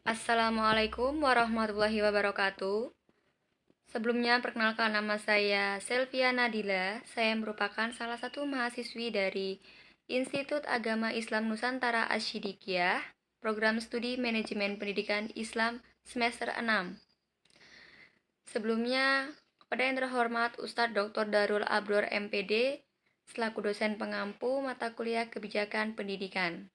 Assalamualaikum warahmatullahi wabarakatuh. Sebelumnya, perkenalkan nama saya Selvia Nadila. Saya merupakan salah satu mahasiswi dari Institut Agama Islam Nusantara Asyidikiyah, Program Studi Manajemen Pendidikan Islam semester 6. Sebelumnya, kepada yang terhormat Ustadz Dr. Darul Abror MPD, selaku dosen pengampu mata kuliah Kebijakan Pendidikan.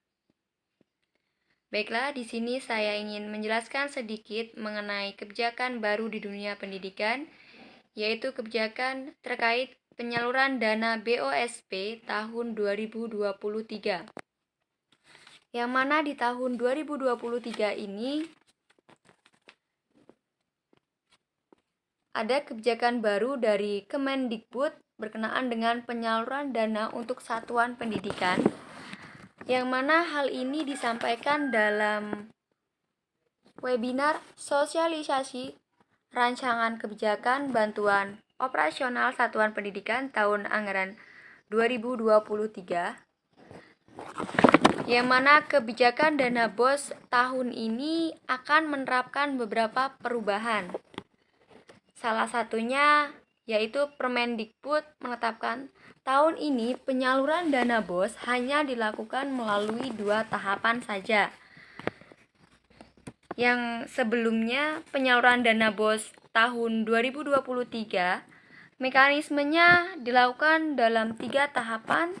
Baiklah, di sini saya ingin menjelaskan sedikit mengenai kebijakan baru di dunia pendidikan, yaitu kebijakan terkait penyaluran dana BOSP tahun 2023. Yang mana di tahun 2023 ini ada kebijakan baru dari Kemendikbud berkenaan dengan penyaluran dana untuk satuan pendidikan, yang mana hal ini disampaikan dalam webinar sosialisasi rancangan kebijakan bantuan operasional satuan pendidikan tahun anggaran 2023, yang mana kebijakan dana BOS tahun ini akan menerapkan beberapa perubahan. Salah satunya yaitu Permendikbud menetapkan tahun ini penyaluran dana BOS hanya dilakukan melalui 2 tahapan saja. Yang sebelumnya penyaluran dana BOS tahun 2023 mekanismenya dilakukan dalam 3 tahapan,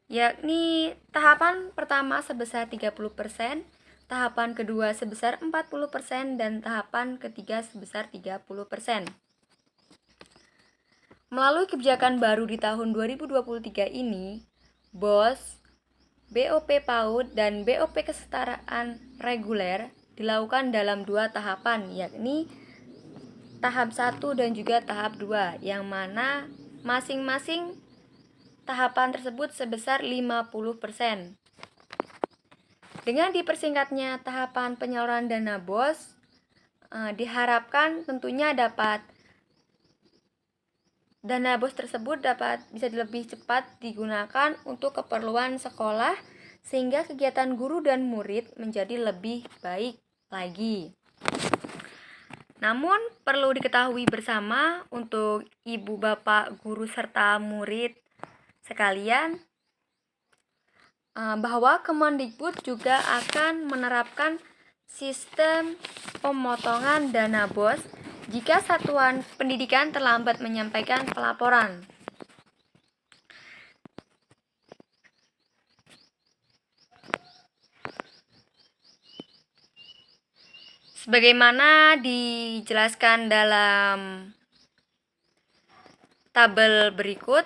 yakni tahapan pertama sebesar 30%, tahapan kedua sebesar 40%, dan tahapan ketiga sebesar 30%. Melalui kebijakan baru di tahun 2023 ini, BOS, BOP PAUD, dan BOP kesetaraan reguler dilakukan dalam 2 tahapan, yakni tahap 1 dan juga tahap 2, yang mana masing-masing tahapan tersebut sebesar 50%. Dengan dipersingkatnya tahapan penyaluran dana BOS, diharapkan tentunya dana BOS tersebut bisa lebih cepat digunakan untuk keperluan sekolah, sehingga kegiatan guru dan murid menjadi lebih baik lagi. Namun perlu diketahui bersama untuk ibu bapak guru serta murid sekalian, bahwa Kemendikbud juga akan menerapkan sistem pemotongan dana BOS jika satuan pendidikan terlambat menyampaikan pelaporan. Sebagaimana dijelaskan dalam tabel berikut,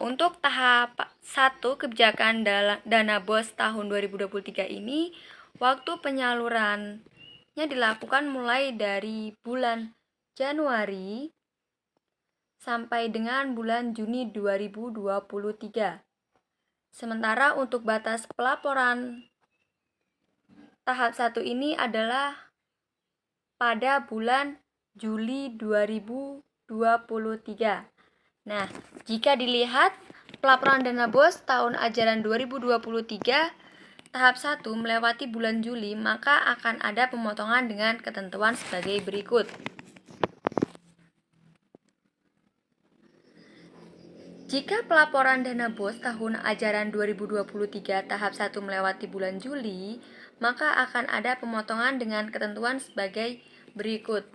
untuk tahap 1 kebijakan dana BOS tahun 2023 ini, waktu penyalurannya dilakukan mulai dari bulan Januari sampai dengan bulan Juni 2023. Sementara untuk batas pelaporan tahap 1 ini adalah pada bulan Juli 2023. Nah, jika dilihat pelaporan dana BOS tahun ajaran 2023 tahap 1 melewati bulan Juli, maka akan ada pemotongan dengan ketentuan sebagai berikut. Jika pelaporan dana BOS tahun ajaran 2023 tahap 1 melewati bulan Juli, maka akan ada pemotongan dengan ketentuan sebagai berikut.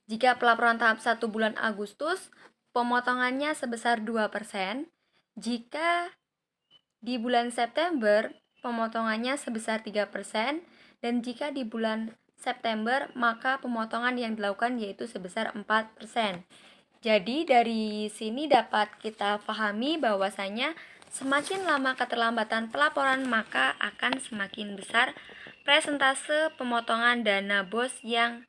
Jika pelaporan tahap 1 bulan Agustus, pemotongannya sebesar 2%. Jika di bulan September, pemotongannya sebesar 3%. Dan jika di bulan September, maka pemotongan yang dilakukan yaitu sebesar 4%. Jadi dari sini dapat kita pahami bahwasanya semakin lama keterlambatan pelaporan, maka akan semakin besar persentase pemotongan dana BOS yang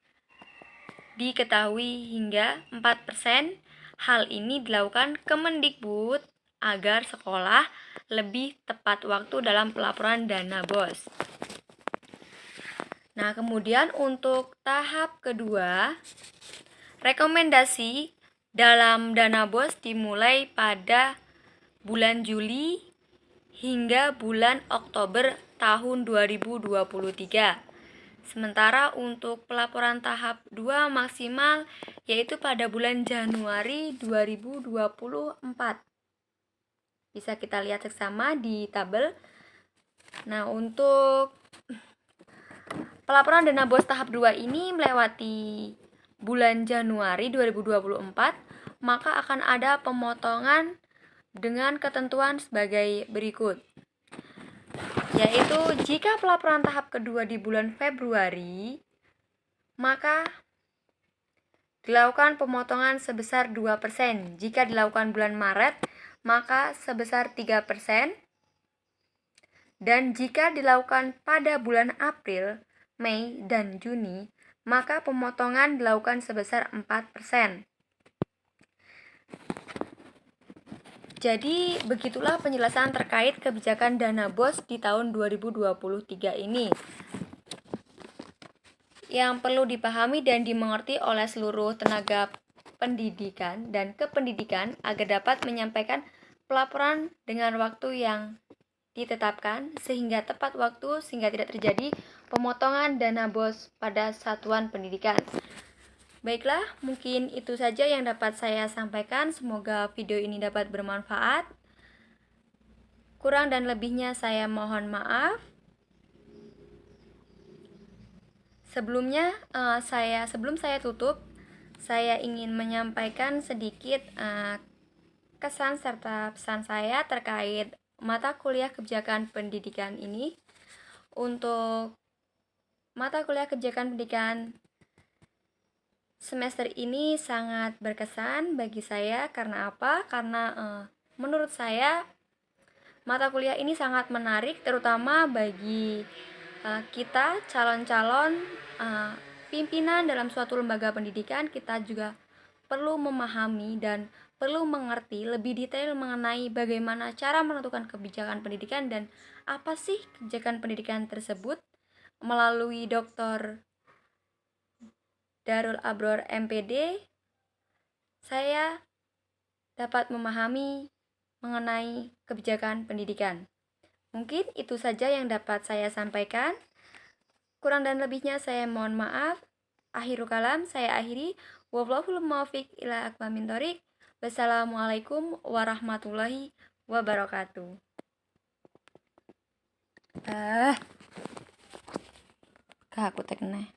diketahui hingga 4%. Hal ini dilakukan Kemendikbud agar sekolah lebih tepat waktu dalam pelaporan dana BOS. Nah, kemudian untuk tahap kedua, rekomendasi dalam dana BOS dimulai pada bulan Juli hingga bulan Oktober tahun 2023. Sementara untuk pelaporan tahap 2 maksimal yaitu pada bulan Januari 2024. Bisa kita lihat bersama di tabel. Nah, untuk pelaporan dana BOS tahap 2 ini melewati bulan Januari 2024, maka akan ada pemotongan dengan ketentuan sebagai berikut. Yaitu jika pelaporan tahap kedua di bulan Februari, maka dilakukan pemotongan sebesar 2%. Jika dilakukan bulan Maret, maka sebesar 3%. Dan jika dilakukan pada bulan April, Mei, dan Juni, maka pemotongan dilakukan sebesar 4%. Jadi, begitulah penjelasan terkait kebijakan dana BOS di tahun 2023 ini, yang perlu dipahami dan dimengerti oleh seluruh tenaga pendidikan dan kependidikan agar dapat menyampaikan pelaporan dengan waktu yang ditetapkan sehingga tepat waktu sehingga tidak terjadi pemotongan dana BOS pada satuan pendidikan. Baiklah, mungkin itu saja yang dapat saya sampaikan. Semoga video ini dapat bermanfaat. Kurang dan lebihnya saya mohon maaf. Sebelum saya tutup, saya ingin menyampaikan sedikit kesan serta pesan saya terkait mata kuliah kebijakan pendidikan ini. Untuk mata kuliah kebijakan pendidikan semester ini sangat berkesan bagi saya. Karena apa? Karena menurut saya mata kuliah ini sangat menarik, terutama bagi kita calon-calon pimpinan dalam suatu lembaga pendidikan. Kita juga perlu memahami dan perlu mengerti lebih detail mengenai bagaimana cara menentukan kebijakan pendidikan dan apa sih kebijakan pendidikan tersebut. Melalui Dr. Darul Abror MPD, saya dapat memahami mengenai kebijakan pendidikan. Mungkin itu saja yang dapat saya sampaikan. Kurang dan lebihnya saya mohon maaf. Akhirul kalam, saya akhiri. Wallahul muwaffiq ila aqwamit thoriq. Wassalamualaikum warahmatullahi wabarakatuh. Kak aku tekne.